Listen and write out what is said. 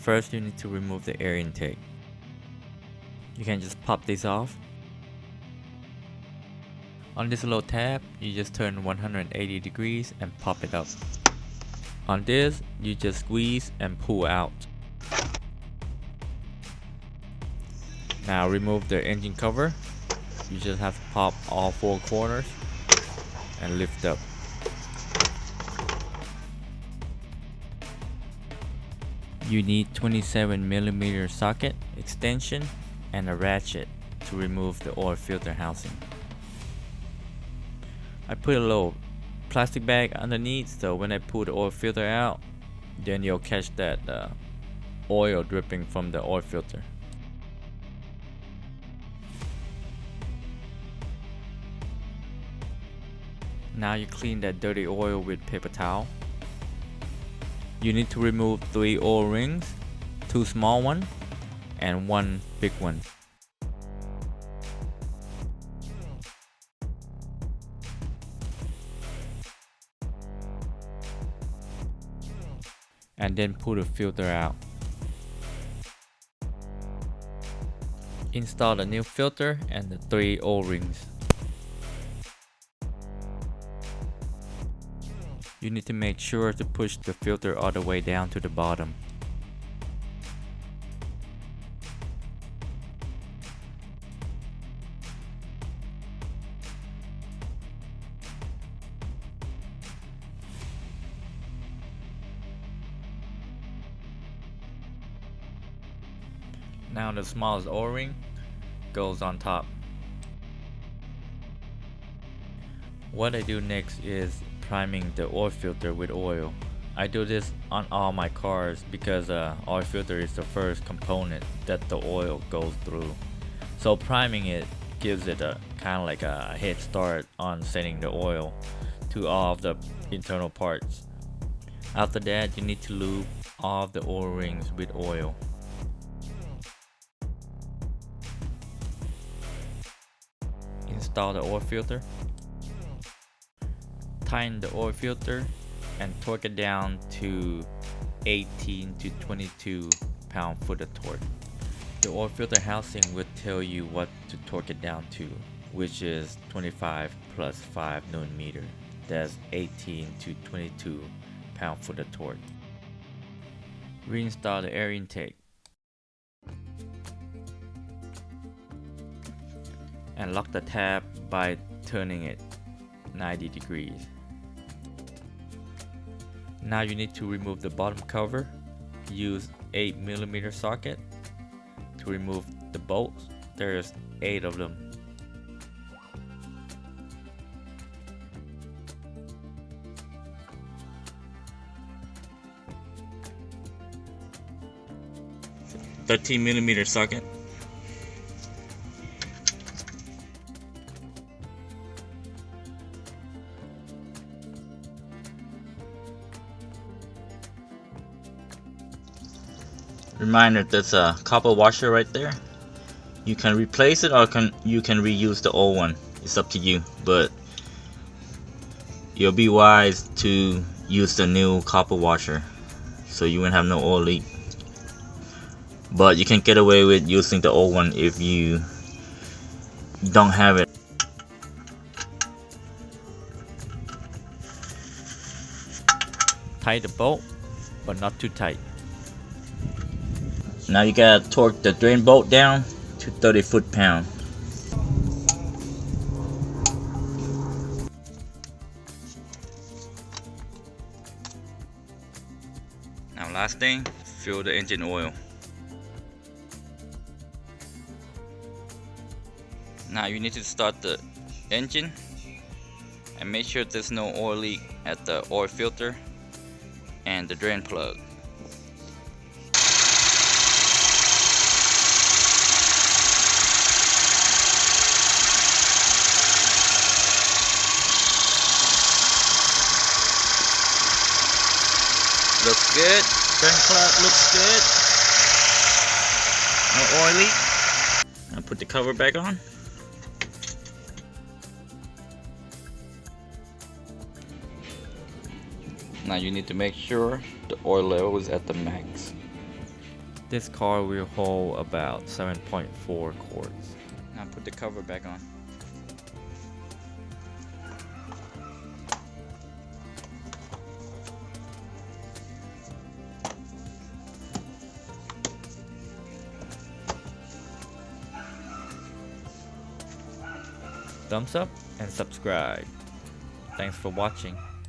First, you need to remove the air intake. You can just pop this off. On this little tab, you just turn 180 degrees and pop it up. On this, you just squeeze and pull out. Now remove the engine cover. You just have to pop all 4 corners and lift up. You need 27mm socket extension and a ratchet to remove the oil filter housing. I put a little plastic bag underneath, so when I pull the oil filter out, then you'll catch that oil dripping from the oil filter. Now you clean that dirty oil with paper towel. You need to remove 3 oil rings, 2 small ones and 1 big one. And then pull the filter out. Install the new filter and the 3 oil rings. You need to make sure to push the filter all the way down to the bottom. Now the smallest O-ring goes on top. What I do next is priming the oil filter with oil. I do this on all my cars because oil filter is the first component that the oil goes through. So priming it gives it a kind of like a head start on sending the oil to all of the internal parts. After that, you need to lube all of the oil rings with oil. Install the oil filter. Tighten the oil filter and torque it down to 18 to 22 pound-foot of torque. The oil filter housing will tell you what to torque it down to, which is 25 plus 5 Nm. That's 18 to 22 pound-foot of torque. Reinstall the air intake. And lock the tab by turning it 90 degrees. Now you need to remove the bottom cover. Use 8mm socket to remove the bolts. There's 8 of them. A 13mm socket. Reminder, there's a copper washer right there. You can replace it or you can reuse the old one. It's up to you, but you'll be wise to use the new copper washer so you won't have no oil leak. But you can get away with using the old one if you don't have it. Tie the bolt, but not too tight. Now you gotta torque the drain bolt down to 30 foot-pound. Now last thing, fill the engine oil. Now you need to start the engine and make sure there's no oil leak at the oil filter and the drain plug. Looks good. Drain plug looks good. No oil leak. I'll put the cover back on. Now you need to make sure the oil level is at the max. This car will hold about 7.4 quarts. Now put the cover back on. Thumbs up and subscribe. Thanks for watching.